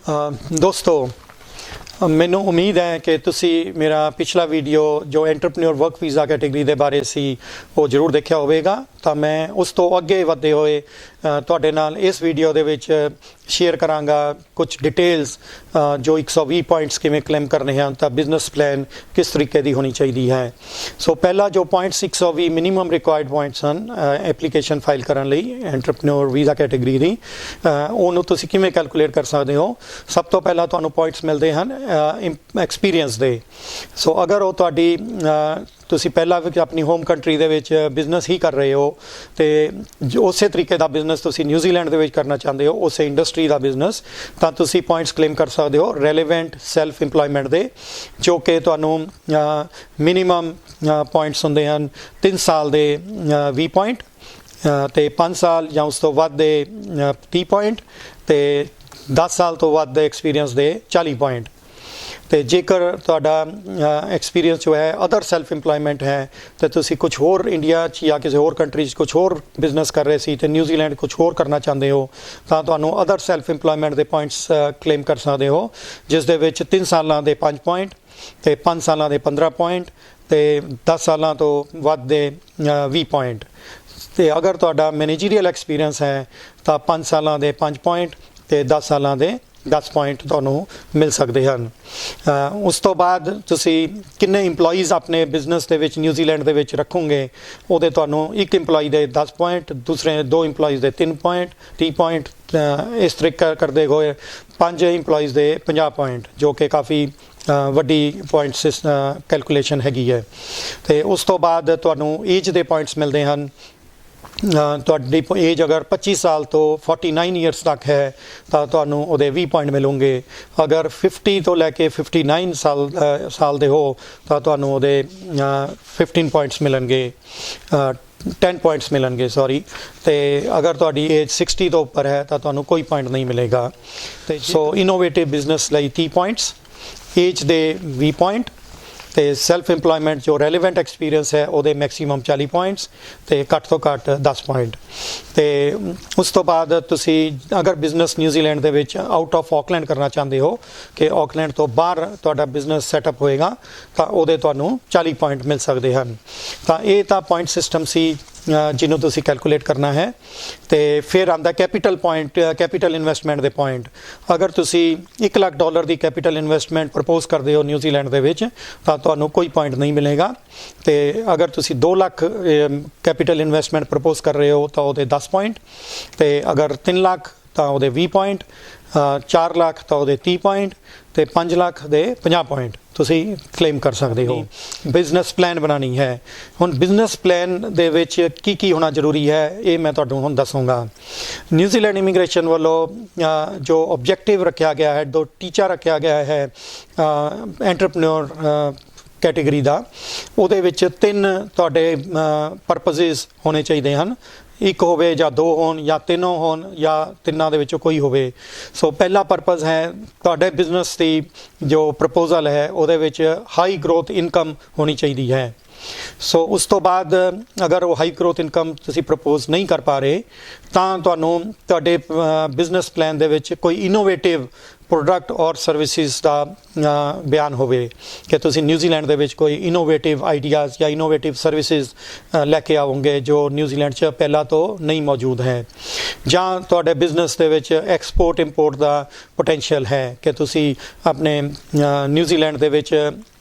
दोस्तों ਮੈਨੂੰ ਉਮੀਦ ਹੈ ਕਿ ਤੁਸੀਂ ਮੇਰਾ ਪਿਛਲਾ ਵੀਡੀਓ ਜੋ ਐਂਟਰਪ੍ਰੀਨਿਓਰ ਵਰਕ ਵੀਜ਼ਾ ਕੈਟੇਗਰੀ ਦੇ ਬਾਰੇ ਸੀ ਉਹ ਜ਼ਰੂਰ ਦੇਖਿਆ ਹੋਵੇਗਾ। ਤਾਂ ਮੈਂ ਉਸ ਤੋਂ ਅੱਗੇ ਵਧਦੇ ਹੋਏ ਤੁਹਾਡੇ ਨਾਲ ਇਸ ਵੀਡੀਓ ਦੇ ਵਿੱਚ ਸ਼ੇਅਰ ਕਰਾਂਗਾ ਕੁਝ ਡਿਟੇਲਸ ਜੋ 120 ਪੁਆਇੰਟਸ ਕਿਵੇਂ ਕਲੇਮ ਕਰਨੇ ਹਨ, ਤਾਂ ਬਿਜ਼ਨਸ ਪਲਾਨ ਕਿਸ ਤਰੀਕੇ ਦੀ ਹੋਣੀ ਚਾਹੀਦੀ ਹੈ। ਸੋ ਪਹਿਲਾ ਜੋ ਪੁਆਇੰਟ 120 ਮਿਨੀਮਮ ਰਿਕੁਆਇਰਡ ਪੁਆਇੰਟਸ ਹਨ ਐਪਲੀਕੇਸ਼ਨ ਫਾਈਲ ਕਰਨ ਲਈ ਐਂਟਰਪ੍ਰੀਨਿਓਰ ਵੀਜ਼ਾ ਕੈਟੇਗਰੀ ਦੀ, ਉਹਨੂੰ ਤੁਸੀਂ ਕਿਵੇਂ ਕੈਲਕੂਲੇਟ ਕਰ ਸਕਦੇ ਹੋ। ਸਭ ਤੋਂ ਪਹਿਲਾਂ ਤੁਹਾਨੂੰ ਪੁਆਇੰਟਸ ਮਿਲਦੇ ਹਨ ਐਕਸਪੀਰੀਅੰਸ ਦੇ। ਸੋ ਅਗਰ ਉਹ ਤੁਹਾਡੀ ਤੁਸੀਂ ਪਹਿਲਾਂ ਵੀ ਆਪਣੀ ਹੋਮ ਕੰਟਰੀ ਦੇ ਵਿੱਚ ਬਿਜ਼ਨਸ ਹੀ ਕਰ ਰਹੇ ਹੋ ਅਤੇ ਉਸੇ ਤਰੀਕੇ ਦਾ ਬਿਜ਼ਨਸ ਤੁਸੀਂ ਨਿਊਜ਼ੀਲੈਂਡ ਦੇ ਵਿੱਚ ਕਰਨਾ ਚਾਹੁੰਦੇ ਹੋ, ਉਸੇ ਇੰਡਸਟਰੀ ਦਾ ਬਿਜ਼ਨਸ, ਤਾਂ ਤੁਸੀਂ ਪੁਆਇੰਟਸ ਕਲੇਮ ਕਰ ਸਕਦੇ ਹੋ ਰੈਲੇਵੈਂਟ ਸੈਲਫ ਇੰਪਲੋਇਮੈਂਟ ਦੇ, ਜੋ ਕਿ ਤੁਹਾਨੂੰ ਮਿਨੀਮਮ ਪੁਆਇੰਟਸ ਹੁੰਦੇ ਹਨ 3 ਸਾਲ ਦੇ 20 ਪੁਆਇੰਟ ਅਤੇ 5 ਸਾਲ ਜਾਂ ਉਸ ਤੋਂ ਵੱਧ ਦੇ 30 ਪੁਆਇੰਟ ਅਤੇ 10 ਸਾਲ ਤੋਂ ਵੱਧ ਦੇ ਐਕਸਪੀਰੀਅੰਸ ਦੇ 40 ਪੁਆਇੰਟ। ਅਤੇ ਜੇਕਰ ਤੁਹਾਡਾ ਐਕਸਪੀਰੀਅੰਸ ਜੋ ਹੈ ਅਦਰ ਸੈਲਫ ਇੰਪਲੋਇਮੈਂਟ ਹੈ ਅਤੇ ਤੁਸੀਂ ਕੁਛ ਹੋਰ ਇੰਡੀਆ 'ਚ ਜਾਂ ਕਿਸੇ ਹੋਰ ਕੰਟਰੀ 'ਚ ਕੁਛ ਹੋਰ ਬਿਜ਼ਨਸ ਕਰ ਰਹੇ ਸੀ ਅਤੇ ਨਿਊਜ਼ੀਲੈਂਡ ਕੁਛ ਹੋਰ ਕਰਨਾ ਚਾਹੁੰਦੇ ਹੋ, ਤਾਂ ਤੁਹਾਨੂੰ ਅਦਰ ਸੈਲਫ ਇੰਪਲੋਇਮੈਂਟ ਦੇ ਪੁਆਇੰਟਸ ਕਲੇਮ ਕਰ ਸਕਦੇ ਹੋ, ਜਿਸ ਦੇ ਵਿੱਚ 3 ਸਾਲਾਂ ਦੇ 5 ਪੁਆਇੰਟ ਅਤੇ 5 ਸਾਲਾਂ ਦੇ 15 ਪੁਆਇੰਟ ਅਤੇ 10 ਸਾਲਾਂ ਤੋਂ ਵੱਧ ਦੇ 20 ਪੁਆਇੰਟ। ਅਤੇ ਅਗਰ ਤੁਹਾਡਾ ਮੈਨੇਜੀਰੀਅਲ ਐਕਸਪੀਰੀਅੰਸ ਹੈ ਤਾਂ 5 ਸਾਲਾਂ ਦੇ 5 ਪੁਆਇੰਟ ਅਤੇ 10 ਸਾਲਾਂ ਦੇ 10 ਪੁਆਇੰਟ ਤੁਹਾਨੂੰ ਮਿਲ ਸਕਦੇ ਹਨ। ਉਸ ਤੋਂ ਬਾਅਦ ਤੁਸੀਂ ਕਿੰਨੇ ਇੰਪਲੋਈਜ਼ ਆਪਣੇ ਬਿਜ਼ਨਸ ਦੇ ਵਿੱਚ ਨਿਊਜ਼ੀਲੈਂਡ ਦੇ ਵਿੱਚ ਰੱਖੋਗੇ, ਉਹਦੇ ਤੁਹਾਨੂੰ ਇੱਕ ਇੰਪਲੋਈ ਦੇ 10 ਪੁਆਇੰਟ, ਦੂਸਰੇ 2 ਇੰਪਲੋਈਜ਼ ਦੇ 3 ਪੁਆਇੰਟ 30 ਪੁਆਇੰਟ, ਇਸ ਤਰੀਕੇ ਕਰਦੇ ਹੋਏ 5 ਇੰਪਲੋਈਜ਼ ਦੇ 50 ਪੁਆਇੰਟ, ਜੋ ਕਿ ਕਾਫੀ ਵੱਡੀ ਪੁਆਇੰਟਸ ਕੈਲਕੂਲੇਸ਼ਨ ਹੈਗੀ ਹੈ। ਅਤੇ ਉਸ ਤੋਂ ਬਾਅਦ ਤੁਹਾਨੂੰ ਏਜ ਦੇ ਪੁਆਇੰਟਸ ਮਿਲਦੇ ਹਨ। ਤੁਹਾਡੀ ਏਜ ਅਗਰ 25 ਸਾਲ ਤੋਂ 49 ਈਅਰਸ ਤੱਕ ਹੈ ਤਾਂ ਤੁਹਾਨੂੰ ਉਹਦੇ 20 ਪੁਆਇੰਟ ਮਿਲੂਗੇ। ਅਗਰ 50 ਤੋਂ ਲੈ ਕੇ 59 ਸਾਲ ਦੇ ਹੋ ਤਾਂ ਤੁਹਾਨੂੰ ਉਹਦੇ 15 ਪੁਆਇੰਟਸ ਮਿਲਣਗੇ, 10 ਪੁਆਇੰਟਸ ਮਿਲਣਗੇ ਅਤੇ ਅਗਰ ਤੁਹਾਡੀ ਏਜ 60 ਤੋਂ ਉੱਪਰ ਹੈ ਤਾਂ ਤੁਹਾਨੂੰ ਕੋਈ ਪੁਆਇੰਟ ਨਹੀਂ ਮਿਲੇਗਾ। ਅਤੇ ਸੋ ਇਨੋਵੇਟਿਵ ਬਿਜ਼ਨਸ ਲਈ 30 ਪੁਆਇੰਟਸ, ਏਜ ਦੇ 20 ਪੁਆਇੰਟ ਅਤੇ ਸੈਲਫ ਇੰਪਲੋਇਮੈਂਟ ਜੋ ਰੈਲੇਵੈਂਟ ਐਕਸਪੀਰੀਅੰਸ ਹੈ ਉਹਦੇ ਮੈਕਸੀਮਮ 40 ਪੁਆਇੰਟਸ ਅਤੇ ਘੱਟ ਤੋਂ ਘੱਟ 10 ਪੁਆਇੰਟ। ਅਤੇ ਉਸ ਤੋਂ ਬਾਅਦ ਤੁਸੀਂ ਅਗਰ ਬਿਜ਼ਨਸ ਨਿਊਜ਼ੀਲੈਂਡ ਦੇ ਵਿੱਚ ਆਊਟ ਆਫ ਆਕਲੈਂਡ ਕਰਨਾ ਚਾਹੁੰਦੇ ਹੋ ਕਿ ਆਕਲੈਂਡ ਤੋਂ ਬਾਹਰ ਤੁਹਾਡਾ ਬਿਜ਼ਨਸ ਸੈਟਅਪ ਹੋਏਗਾ ਤਾਂ ਉਹਦੇ ਤੁਹਾਨੂੰ 40 ਪੁਆਇੰਟ ਮਿਲ ਸਕਦੇ ਹਨ। ਤਾਂ ਇਹ ਤਾਂ ਪੁਆਇੰਟ ਸਿਸਟਮ ਸੀ ਜਿਹਨੂੰ ਤੁਸੀਂ ਕੈਲਕੂਲੇਟ ਕਰਨਾ ਹੈ। ਅਤੇ ਫਿਰ ਆਉਂਦਾ ਕੈਪੀਟਲ ਪੁਆਇੰਟ, ਕੈਪੀਟਲ ਇਨਵੈਸਟਮੈਂਟ ਦੇ ਪੁਆਇੰਟ। ਅਗਰ ਤੁਸੀਂ $1 ਲੱਖ ਦੀ ਕੈਪੀਟਲ ਇਨਵੈਸਟਮੈਂਟ ਪ੍ਰਪੋਜ਼ ਕਰਦੇ ਹੋ ਨਿਊਜ਼ੀਲੈਂਡ ਦੇ ਵਿੱਚ ਤਾਂ ਤੁਹਾਨੂੰ ਕੋਈ ਪੁਆਇੰਟ ਨਹੀਂ ਮਿਲੇਗਾ। ਅਤੇ ਅਗਰ ਤੁਸੀਂ 2 ਲੱਖ ਕੈਪੀਟਲ ਇਨਵੈਸਟਮੈਂਟ ਪ੍ਰਪੋਜ਼ ਕਰ ਰਹੇ ਹੋ ਤਾਂ ਉਹਦੇ 10 ਪੁਆਇੰਟ, ਅਤੇ ਅਗਰ 3 ਲੱਖ ਤਾਂ ਉਹਦੇ 20 ਪੁਆਇੰਟ, 4 ਲੱਖ ਤਾਂ ਉਹਦੇ 30 ਪੁਆਇੰਟ ਅਤੇ 5 ਲੱਖ ਦੇ 50 ਪੁਆਇੰਟ ਤੁਸੀਂ ਕਲੇਮ ਕਰ ਸਕਦੇ ਹੋ। ਬਿਜ਼ਨਸ ਪਲਾਨ ਬਣਾਉਣੀ ਹੈ। ਹੁਣ ਬਿਜ਼ਨਸ ਪਲਾਨ ਦੇ ਵਿੱਚ ਕੀ ਕੀ ਹੋਣਾ ਜ਼ਰੂਰੀ ਹੈ ਇਹ ਮੈਂ ਤੁਹਾਨੂੰ ਹੁਣ ਦੱਸੂੰਗਾ। ਨਿਊਜ਼ੀਲੈਂਡ ਇਮੀਗ੍ਰੇਸ਼ਨ ਵੱਲੋਂ ਜੋ ਓਬਜੈਕਟਿਵ ਰੱਖਿਆ ਗਿਆ ਹੈ, ਜੋ ਟੀਚਾ ਰੱਖਿਆ ਗਿਆ ਹੈ ਐਂਟਰਪ੍ਰੀਨਿਓਰ ਕੈਟੇਗਰੀ ਦਾ, ਉਹਦੇ ਵਿੱਚ 3 ਤੁਹਾਡੇ ਪਰਪਸਿਸ ਹੋਣੇ ਚਾਹੀਦੇ ਹਨ। ਇੱਕ ਹੋਵੇ ਜਾਂ 2 ਹੋਣ ਜਾਂ 3 ਹੋਣ ਜਾਂ ਤਿੰਨਾਂ ਦੇ ਵਿੱਚੋਂ ਕੋਈ ਹੋਵੇ। ਸੋ ਪਹਿਲਾ ਪਰਪਸ ਹੈ ਤੁਹਾਡੇ ਬਿਜ਼ਨਸ ਦੀ ਜੋ ਪ੍ਰਪੋਜ਼ਲ ਹੈ ਉਹਦੇ ਵਿੱਚ ਹਾਈ ਗਰੋਥ ਇਨਕਮ ਹੋਣੀ ਚਾਹੀਦੀ ਹੈ। ਸੋ ਉਸ ਤੋਂ ਬਾਅਦ ਅਗਰ ਉਹ ਹਾਈ ਗਰੋਥ ਇਨਕਮ ਤੁਸੀਂ ਪ੍ਰਪੋਜ਼ ਨਹੀਂ ਕਰ ਪਾ ਰਹੇ ਤਾਂ ਤੁਹਾਨੂੰ ਤੁਹਾਡੇ ਬਿਜ਼ਨਸ ਪਲਾਨ ਦੇ ਵਿੱਚ ਕੋਈ ਇਨੋਵੇਟਿਵ ਪ੍ਰੋਡਕਟ ਔਰ ਸਰਵਿਸਿਜ਼ ਦਾ ਬਿਆਨ ਹੋਵੇ ਕਿ ਤੁਸੀਂ ਨਿਊਜ਼ੀਲੈਂਡ ਦੇ ਵਿੱਚ ਕੋਈ ਇਨੋਵੇਟਿਵ ਆਈਡੀਆਜ਼ ਜਾਂ ਇਨੋਵੇਟਿਵ ਸਰਵਿਸਿਜ਼ ਲੈ ਕੇ ਆਓਗੇ ਜੋ ਨਿਊਜ਼ੀਲੈਂਡ 'ਚ ਪਹਿਲਾਂ ਤੋਂ ਨਹੀਂ ਮੌਜੂਦ ਹੈ। ਜਾਂ ਤੁਹਾਡੇ ਬਿਜ਼ਨਸ ਦੇ ਵਿੱਚ ਐਕਸਪੋਰਟ ਇੰਪੋਰਟ ਦਾ ਪੋਟੈਂਸ਼ੀਅਲ ਹੈ ਕਿ ਤੁਸੀਂ ਆਪਣੇ ਨਿਊਜ਼ੀਲੈਂਡ ਦੇ ਵਿੱਚ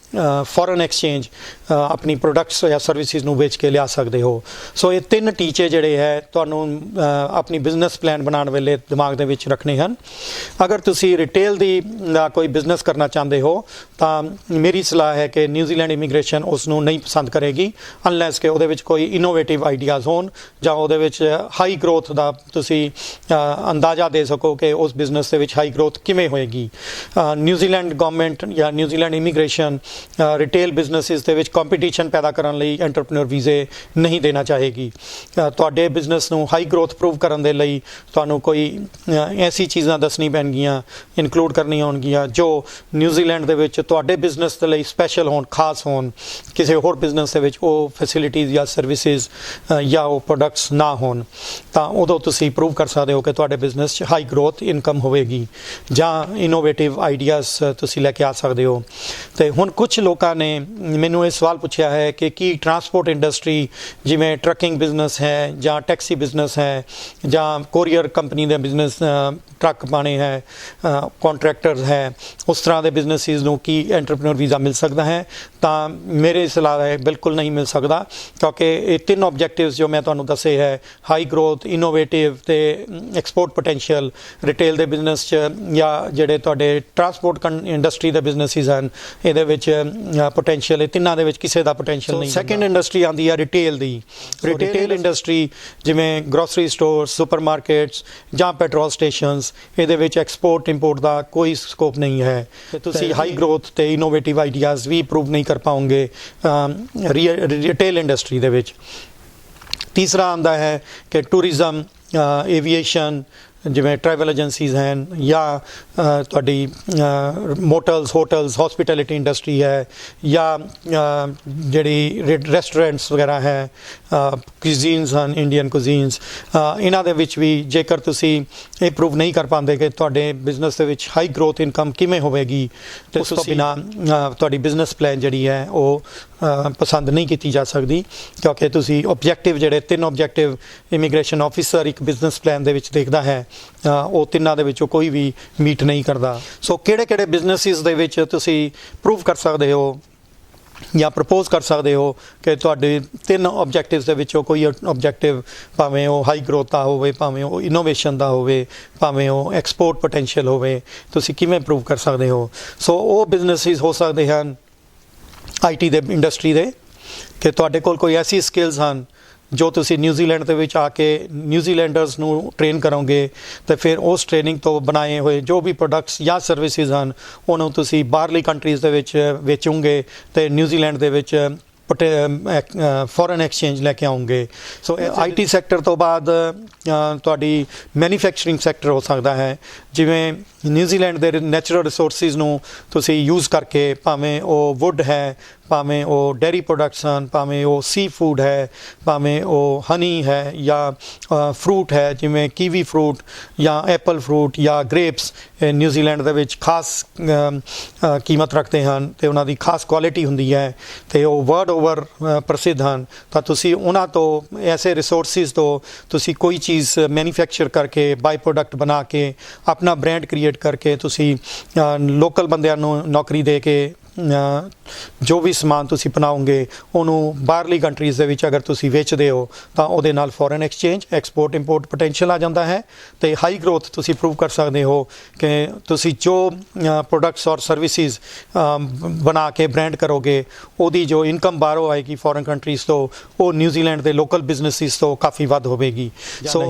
ਫੋਰਨ ਐਕਸਚੇਂਜ ਆਪਣੀ ਪ੍ਰੋਡਕਟਸ ਜਾਂ ਸਰਵਿਸਿਜ਼ ਨੂੰ ਵੇਚ ਕੇ ਲਿਆ ਸਕਦੇ ਹੋ। ਸੋ ਇਹ 3 ਟੀਚੇ ਜਿਹੜੇ ਹੈ ਤੁਹਾਨੂੰ ਆਪਣੀ ਬਿਜ਼ਨਸ ਪਲਾਨ ਬਣਾਉਣ ਵੇਲੇ ਦਿਮਾਗ ਦੇ ਵਿੱਚ ਰੱਖਣੇ ਹਨ। ਅਗਰ ਤੁਸੀਂ ਰਿਟੇਲ ਦਾ ਕੋਈ ਬਿਜ਼ਨਸ ਕਰਨਾ ਚਾਹੁੰਦੇ ਹੋ ਤਾਂ ਮੇਰੀ ਸਲਾਹ ਹੈ ਕਿ ਨਿਊਜ਼ੀਲੈਂਡ ਇਮੀਗ੍ਰੇਸ਼ਨ ਉਸ ਨੂੰ ਨਹੀਂ ਪਸੰਦ ਕਰੇਗੀ ਅਨਲੈਸ ਕਿ ਉਹਦੇ ਵਿੱਚ ਕੋਈ ਇਨੋਵੇਟਿਵ ਆਈਡੀਆਜ਼ ਹੋਣ ਜਾਂ ਉਹਦੇ ਵਿੱਚ ਹਾਈ ਗਰੋਥ ਦਾ ਤੁਸੀਂ ਅੰਦਾਜ਼ਾ ਦੇ ਸਕੋ ਕਿ ਉਸ ਬਿਜ਼ਨਸ ਦੇ ਵਿੱਚ ਹਾਈ ਗਰੋਥ ਕਿਵੇਂ ਹੋਏਗੀ। ਨਿਊਜ਼ੀਲੈਂਡ ਗਵਰਨਮੈਂਟ ਜਾਂ ਨਿਊਜ਼ੀਲੈਂਡ ਇਮੀਗ੍ਰੇਸ਼ਨ ਰਿਟੇਲ ਬਿਜ਼ਨੈਸਿਸ ਦੇ ਵਿੱਚ ਕੰਪੀਟੀਸ਼ਨ ਪੈਦਾ ਕਰਨ ਲਈ ਐਂਟਰਪ੍ਰੀਨਿਓਰ ਵੀਜ਼ੇ ਨਹੀਂ ਦੇਣਾ ਚਾਹੇਗੀ। ਤੁਹਾਡੇ ਬਿਜ਼ਨਸ ਨੂੰ ਹਾਈ ਗਰੋਥ ਪ੍ਰੂਵ ਕਰਨ ਦੇ ਲਈ ਤੁਹਾਨੂੰ ਕੋਈ ਐਸੀ ਚੀਜ਼ਾਂ ਦੱਸਣੀ ਪੈਣਗੀਆਂ, ਇਨਕਲੂਡ ਕਰਨੀਆਂ ਹੋਣਗੀਆਂ ਜੋ ਨਿਊਜ਼ੀਲੈਂਡ ਦੇ ਵਿੱਚ ਤੁਹਾਡੇ ਬਿਜ਼ਨਸ ਦੇ ਲਈ ਸਪੈਸ਼ਲ ਹੋਣ, ਖਾਸ ਹੋਣ, ਕਿਸੇ ਹੋਰ ਬਿਜ਼ਨਸ ਦੇ ਵਿੱਚ ਉਹ ਫੈਸਿਲਿਟੀਜ਼ ਜਾਂ ਸਰਵਿਸਿਜ਼ ਜਾਂ ਉਹ ਪ੍ਰੋਡਕਟਸ ਨਾ ਹੋਣ। ਤਾਂ ਉਦੋਂ ਤੁਸੀਂ ਪ੍ਰੂਵ ਕਰ ਸਕਦੇ ਹੋ ਕਿ ਤੁਹਾਡੇ ਬਿਜ਼ਨਸ 'ਚ ਹਾਈ ਗਰੋਥ ਇਨਕਮ ਹੋਵੇਗੀ ਜਾਂ ਇਨੋਵੇਟਿਵ ਆਈਡੀਆਜ਼ ਤੁਸੀਂ ਲੈ ਕੇ ਆ ਸਕਦੇ ਹੋ। ਅਤੇ ਹੁਣ ਕੁਝ ਲੋਕਾਂ ਨੇ ਮੈਨੂੰ ਇਹ ਸਵਾਲ ਪੁੱਛਿਆ ਹੈ ਕਿ ਕੀ ਟਰਾਂਸਪੋਰਟ ਇੰਡਸਟਰੀ ਜਿਵੇਂ ਟਰੱਕਿੰਗ ਬਿਜ਼ਨਸ ਹੈ ਜਾਂ ਟੈਕਸੀ ਬਿਜ਼ਨਸ ਹੈ ਜਾਂ ਕੋਰੀਅਰ ਕੰਪਨੀ ਦੇ ਬਿਜ਼ਨਸ, ਟਰੱਕ ਪਾਣੇ ਹੈ, ਕੰਟਰੈਕਟਰਸ ਹੈ, ਉਸ ਤਰ੍ਹਾਂ ਦੇ ਬਿਜ਼ਨਸਿਸ ਨੂੰ ਕੀ ਐਂਟਰਪ੍ਰੀਨਿਓਰ ਵੀਜ਼ਾ ਮਿਲ ਸਕਦਾ ਹੈ? ਤਾਂ ਮੇਰੇ ਸਲਾਹ ਹੈ ਬਿਲਕੁਲ ਨਹੀਂ ਮਿਲ ਸਕਦਾ, ਕਿਉਂਕਿ ਇਹ 3 ਆਬਜੈਕਟਿਵਸ ਜੋ ਮੈਂ ਤੁਹਾਨੂੰ ਦੱਸੇ ਹੈ, ਹਾਈ ਗਰੋਥ, ਇਨੋਵੇਟਿਵ ਅਤੇ ਐਕਸਪੋਰਟ ਪੋਟੈਂਸ਼ੀਅਲ ਰਿਟੇਲ ਦੇ ਬਿਜ਼ਨਸ 'ਚ ਜਾਂ ਜਿਹੜੇ ਤੁਹਾਡੇ ਟਰਾਂਸਪੋਰਟ ਇੰਡਸਟਰੀ ਦੇ ਬਿਜ਼ਨਸਿਸ ਹਨ, ਇਹਦੇ ਵਿੱਚ ਪੋਟੈਂਸ਼ੀਅਲ, ਇਹ ਤਿੰਨਾਂ ਦੇ ਵਿੱਚ ਕਿਸੇ ਦਾ ਪੋਟੈਂਸ਼ੀਅਲ ਨਹੀਂ। ਸੈਕਿੰਡ ਇੰਡਸਟਰੀ ਆਉਂਦੀ ਹੈ ਰਿਟੇਲ ਦੀ। ਰਿਟੇਲ ਇੰਡਸਟਰੀ ਜਿਵੇਂ ਗਰੋਸਰੀ ਸਟੋਰ, ਸੁਪਰ ਮਾਰਕੀਟਸ ਜਾਂ ਪੈਟਰੋਲ ਸਟੇਸ਼ਨਸ, ਇਹਦੇ ਵਿੱਚ ਐਕਸਪੋਰਟ ਇੰਪੋਰਟ ਦਾ ਕੋਈ ਸਕੋਪ ਨਹੀਂ ਹੈ। ਤੁਸੀਂ ਹਾਈ ਗਰੋਥ ਅਤੇ ਇਨੋਵੇਟਿਵ ਆਈਡੀਆਜ਼ ਵੀ ਪ੍ਰੂਵ ਨਹੀਂ ਕਰ ਪਾਓਗੇ ਰਿਟੇਲ ਇੰਡਸਟਰੀ ਦੇ ਵਿੱਚ। ਤੀਸਰਾ ਆਉਂਦਾ ਹੈ ਕਿ ਟੂਰਿਜ਼ਮ, ਏਵੀਏਸ਼ਨ ਜਿਵੇਂ ਟਰੈਵਲ ਏਜੰਸੀਜ਼ ਹਨ, ਜਾਂ ਤੁਹਾਡੀ ਮੋਟਲਸ, ਹੋਟਲਸ, ਹੌਸਪੀਟੈਲਿਟੀ ਇੰਡਸਟਰੀ ਹੈ, ਜਾਂ ਜਿਹੜੀ ਰੈਸਟੋਰੈਂਟਸ ਵਗੈਰਾ ਹੈ, ਕੁਜ਼ੀਨਸ ਹਨ, ਇੰਡੀਅਨ ਕੁਜ਼ੀਨਸ, ਇਹਨਾਂ ਦੇ ਵਿੱਚ ਵੀ ਜੇਕਰ ਤੁਸੀਂ ਇਹ ਪ੍ਰੂਵ ਨਹੀਂ ਕਰ ਪਾਉਂਦੇ ਕਿ ਤੁਹਾਡੇ ਬਿਜ਼ਨਸ ਦੇ ਵਿੱਚ ਹਾਈ ਗਰੋਥ ਇਨਕਮ ਕਿਵੇਂ ਹੋਵੇਗੀ, ਅਤੇ ਉਸ ਤੋਂ ਬਿਨਾਂ ਤੁਹਾਡੀ ਬਿਜ਼ਨਸ ਪਲਾਨ ਜਿਹੜੀ ਹੈ ਉਹ ਪਸੰਦ ਨਹੀਂ ਕੀਤੀ ਜਾ ਸਕਦੀ, ਕਿਉਂਕਿ ਤੁਸੀਂ ਆਬਜੈਕਟਿਵ ਜਿਹੜੇ 3 ਆਬਜੈਕਟਿਵ ਇਮੀਗ੍ਰੇਸ਼ਨ ਆਫਿਸਰ ਇੱਕ ਬਿਜ਼ਨਸ ਪਲਾਨ ਦੇ ਵਿੱਚ ਦੇਖਦਾ ਹੈ, ਉਹ ਤਿੰਨਾਂ ਦੇ ਵਿੱਚੋਂ ਕੋਈ ਵੀ ਮੀਟ ਨਹੀਂ ਕਰਦਾ। ਸੋ ਕਿਹੜੇ ਬਿਜ਼ਨਸਿਸ ਦੇ ਵਿੱਚ ਤੁਸੀਂ ਪ੍ਰੂਵ ਕਰ ਸਕਦੇ ਹੋ ਜਾਂ ਪ੍ਰਪੋਜ਼ ਕਰ ਸਕਦੇ ਹੋ ਕਿ ਤੁਹਾਡੇ 3 ਆਬਜੈਕਟਿਵਸ ਦੇ ਵਿੱਚੋਂ ਕੋਈ ਆਬਜੈਕਟਿਵ, ਭਾਵੇਂ ਉਹ ਹਾਈ ਗਰੋਥ ਦਾ ਹੋਵੇ, ਭਾਵੇਂ ਉਹ ਇਨੋਵੇਸ਼ਨ ਦਾ ਹੋਵੇ, ਭਾਵੇਂ ਉਹ ਐਕਸਪੋਰਟ ਪੋਟੈਂਸ਼ੀਅਲ ਹੋਵੇ, ਤੁਸੀਂ ਕਿਵੇਂ ਪ੍ਰੂਵ ਕਰ ਸਕਦੇ ਹੋ? ਸੋ ਉਹ ਬਿਜ਼ਨਸਿਸ ਹੋ ਸਕਦੇ ਹਨ IT ਦੇ ਇੰਡਸਟਰੀ ਦੇ, ਕਿ ਤੁਹਾਡੇ ਕੋਲ ਕੋਈ ਐਸੀ ਸਕਿੱਲਸ ਹਨ ਜੋ ਤੁਸੀਂ ਨਿਊਜ਼ੀਲੈਂਡ ਦੇ ਵਿੱਚ ਆ ਕੇ ਨਿਊਜ਼ੀਲੈਂਡਰਸ ਨੂੰ ਟ੍ਰੇਨ ਕਰੋਗੇ, ਅਤੇ ਫਿਰ ਉਸ ਟ੍ਰੇਨਿੰਗ ਤੋਂ ਬਣਾਏ ਹੋਏ ਜੋ ਵੀ ਪ੍ਰੋਡਕਟਸ ਜਾਂ ਸਰਵਿਸਿਜ਼ ਹਨ ਉਹਨੂੰ ਤੁਸੀਂ ਬਾਹਰਲੀ ਕੰਟਰੀਜ਼ ਦੇ ਵਿੱਚ ਵੇਚੋਗੇ ਅਤੇ ਨਿਊਜ਼ੀਲੈਂਡ ਦੇ ਵਿੱਚ ਫੋਰਨ ਐਕਸਚੇਂਜ ਲੈ ਕੇ ਆਉਂਗੇ। ਸੋ IT ਸੈਕਟਰ ਤੋਂ ਬਾਅਦ ਤੁਹਾਡੀ ਮੈਨੂਫੈਕਚਰਿੰਗ ਸੈਕਟਰ ਹੋ ਸਕਦਾ ਹੈ, ਜਿਵੇਂ ਨਿਊਜ਼ੀਲੈਂਡ ਦੇ ਨੈਚੁਰਲ ਰਿਸੋਰਸਿਸ ਨੂੰ ਤੁਸੀਂ ਯੂਜ਼ ਕਰਕੇ, ਭਾਵੇਂ ਉਹ ਵੁੱਡ ਹੈ, ਭਾਵੇਂ ਉਹ ਡੇਅਰੀ ਪ੍ਰੋਡਕਟਸ ਹਨ, ਭਾਵੇਂ ਉਹ ਸੀ ਫੂਡ ਹੈ, ਭਾਵੇਂ ਉਹ ਹਨੀ ਹੈ, ਜਾਂ ਫਰੂਟ ਹੈ ਜਿਵੇਂ ਕੀਵੀ ਫਰੂਟ ਜਾਂ ਐਪਲ ਫਰੂਟ ਜਾਂ ਗ੍ਰੇਪਸ, ਨਿਊਜ਼ੀਲੈਂਡ ਦੇ ਵਿੱਚ ਖਾਸ ਕੀਮਤ ਰੱਖਦੇ ਹਨ ਅਤੇ ਉਹਨਾਂ ਦੀ ਖਾਸ ਕੁਆਲਿਟੀ ਹੁੰਦੀ ਹੈ ਅਤੇ ਉਹ ਵਰਲਡ ਓਵਰ ਪ੍ਰਸਿੱਧ ਹਨ। ਤਾਂ ਤੁਸੀਂ ਉਹਨਾਂ ਤੋਂ, ਐਸੇ ਰਿਸੋਰਸਿਸ ਤੋਂ ਤੁਸੀਂ ਕੋਈ ਚੀਜ਼ ਮੈਨੂਫੈਕਚਰ ਕਰਕੇ, ਬਾਈ ਪ੍ਰੋਡਕਟ ਬਣਾ ਕੇ, ਆਪਣਾ ਬ੍ਰਾਂਡ ਕ੍ਰੀਏਟ ਕਰਕੇ ਤੁਸੀਂ ਲੋਕਲ ਬੰਦਿਆਂ ਨੂੰ ਨੌਕਰੀ ਦੇ ਕੇ ਜੋ ਵੀ ਸਮਾਨ ਤੁਸੀਂ ਬਣਾਓਗੇ ਉਹਨੂੰ ਬਾਹਰਲੀ ਕੰਟਰੀਜ਼ ਦੇ ਵਿੱਚ ਅਗਰ ਤੁਸੀਂ ਵੇਚਦੇ ਹੋ ਤਾਂ ਉਹਦੇ ਨਾਲ foreign exchange, export import potential ਆ ਜਾਂਦਾ ਹੈ, ਅਤੇ ਹਾਈ ਗਰੋਥ ਤੁਸੀਂ ਪ੍ਰੂਵ ਕਰ ਸਕਦੇ ਹੋ ਕਿ ਤੁਸੀਂ ਜੋ ਪ੍ਰੋਡਕਟਸ ਔਰ ਸਰਵਿਸਿਜ਼ ਬਣਾ ਕੇ ਬ੍ਰਾਂਡ ਕਰੋਗੇ ਉਹਦੀ ਜੋ ਇਨਕਮ ਬਾਹਰੋਂ ਆਏਗੀ ਫੋਰਨ ਕੰਟਰੀਜ਼ ਤੋਂ, ਉਹ ਨਿਊਜ਼ੀਲੈਂਡ ਦੇ ਲੋਕਲ ਬਿਜ਼ਨਸਿਸ ਤੋਂ ਕਾਫੀ ਵੱਧ ਹੋਵੇਗੀ। ਸੋ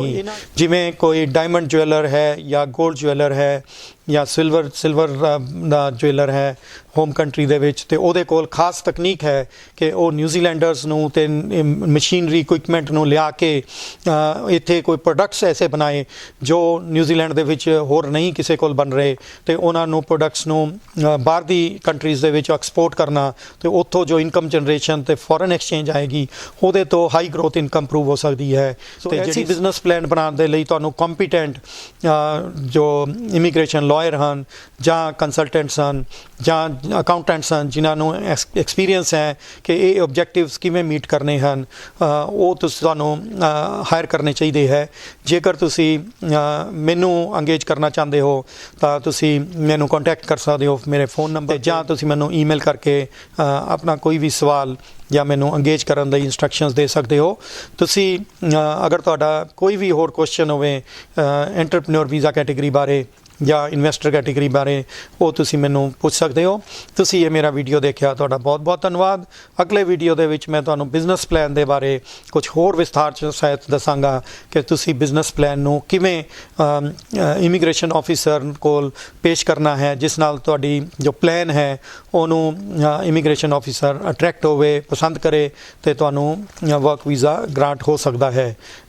ਜਿਵੇਂ ਕੋਈ ਡਾਇਮੰਡ ਜੁਐਲਰ ਹੈ ਜਾਂ ਗੋਲਡ ਜੁਐਲਰ ਹੈ ਜਾਂ ਸਿਲਵਰ ਦਾ ਜੁਐਲਰ ਹੈ ਹੋਮ ਕੰਟਰੀ ਦੇ ਵਿੱਚ, ਅਤੇ ਉਹਦੇ ਕੋਲ ਖਾਸ ਤਕਨੀਕ ਹੈ ਕਿ ਉਹ ਨਿਊਜ਼ੀਲੈਂਡਰਸ ਨੂੰ ਅਤੇ ਮਸ਼ੀਨਰੀ ਇਕੁਇਪਮੈਂਟ ਨੂੰ ਲਿਆ ਕੇ ਇੱਥੇ ਕੋਈ ਪ੍ਰੋਡਕਟਸ ਐਸੇ ਬਣਾਏ ਜੋ ਨਿਊਜ਼ੀਲੈਂਡ ਦੇ ਵਿੱਚ ਹੋਰ ਨਹੀਂ ਕਿਸੇ ਕੋਲ ਬਣ ਰਹੇ, ਅਤੇ ਉਹਨਾਂ ਨੂੰ ਪ੍ਰੋਡਕਟਸ ਨੂੰ ਬਾਹਰ ਦੀ ਕੰਟਰੀਜ਼ ਦੇ ਵਿੱਚ ਐਕਸਪੋਰਟ ਕਰਨਾ, ਅਤੇ ਉੱਥੋਂ ਜੋ ਇਨਕਮ ਜਨਰੇਸ਼ਨ ਅਤੇ ਫੋਰਨ ਐਕਸਚੇਂਜ ਆਏਗੀ ਉਹਦੇ ਤੋਂ ਹਾਈ ਗਰੋਥ ਇਨਕਮ ਪ੍ਰੂਵ ਹੋ ਸਕਦੀ ਹੈ। ਅਤੇ ਜਿਹੜੀ ਬਿਜ਼ਨਸ ਪਲਾਨ ਬਣਾਉਣ ਦੇ ਲਈ ਤੁਹਾਨੂੰ ਕੰਪੀਟੈਂਟ ਜੋ ਇਮੀਗ੍ਰੇਸ਼ਨ ਲਾਇਰ ਹਨ ਜਾਂ ਕੰਸਲਟੈਂਟਸ ਹਨ ਜਾਂ ਅਕਾਊਂਟੈਂਟਸ ਹਨ ਜਿਨ੍ਹਾਂ ਨੂੰ ਐਕਸਪੀਰੀਅੰਸ ਹੈ ਕਿ ਇਹ ਆਬਜੈਕਟਿਵਸ ਕਿਵੇਂ ਮੀਟ ਕਰਨੇ ਹਨ, ਉਹ ਤੁਹਾਨੂੰ ਹਾਇਰ ਕਰਨੇ ਚਾਹੀਦੇ ਹੈ। ਜੇਕਰ ਤੁਸੀਂ ਮੈਨੂੰ ਅੰਗੇਜ ਕਰਨਾ ਚਾਹੁੰਦੇ ਹੋ ਤਾਂ ਤੁਸੀਂ ਮੈਨੂੰ ਕੰਟੈਕਟ ਕਰ ਸਕਦੇ ਹੋ ਮੇਰੇ ਫ਼ੋਨ ਨੰਬਰ, ਜਾਂ ਤੁਸੀਂ ਮੈਨੂੰ ਈਮੇਲ ਕਰਕੇ ਆਪਣਾ ਕੋਈ ਵੀ ਸਵਾਲ ਜਾਂ ਮੈਨੂੰ ਅੰਗੇਜ ਕਰਨ ਲਈ ਇੰਸਟਰਕਸ਼ਨਸ ਦੇ ਸਕਦੇ ਹੋ। ਤੁਸੀਂ ਅਗਰ ਤੁਹਾਡਾ ਕੋਈ ਵੀ ਹੋਰ ਕੁਐਸਚਨ ਹੋਵੇ ਐਂਟਰਪ੍ਰੀਨਿਓਰ ਵੀਜ਼ਾ ਕੈਟੇਗਰੀ ਬਾਰੇ ਜਾਂ ਇਨਵੈਸਟਰ ਕੈਟੇਗਰੀ ਬਾਰੇ ਉਹ ਤੁਸੀਂ ਮੈਨੂੰ ਪੁੱਛ ਸਕਦੇ ਹੋ। ਤੁਸੀਂ ਇਹ ਮੇਰਾ ਵੀਡੀਓ ਦੇਖਿਆ, ਤੁਹਾਡਾ ਬਹੁਤ ਬਹੁਤ ਧੰਨਵਾਦ। ਅਗਲੇ ਵੀਡੀਓ ਦੇ ਵਿੱਚ ਮੈਂ ਤੁਹਾਨੂੰ ਬਿਜ਼ਨਸ ਪਲਾਨ ਦੇ ਬਾਰੇ ਕੁਝ ਹੋਰ ਵਿਸਥਾਰ 'ਚ ਸ਼ਾਇਦ ਦੱਸਾਂਗਾ ਕਿ ਤੁਸੀਂ ਬਿਜ਼ਨਸ ਪਲਾਨ ਨੂੰ ਕਿਵੇਂ ਇਮੀਗ੍ਰੇਸ਼ਨ ਆਫਿਸਰ ਕੋਲ ਪੇਸ਼ ਕਰਨਾ ਹੈ, ਜਿਸ ਨਾਲ ਤੁਹਾਡੀ ਜੋ ਪਲਾਨ ਹੈ ਉਹਨੂੰ ਇਮੀਗ੍ਰੇਸ਼ਨ ਆਫਿਸਰ ਅਟਰੈਕਟ ਹੋਵੇ, ਪਸੰਦ ਕਰੇ ਅਤੇ ਤੁਹਾਨੂੰ ਵਰਕ ਵੀਜ਼ਾ ਗ੍ਰਾਂਟ ਹੋ ਸਕਦਾ ਹੈ।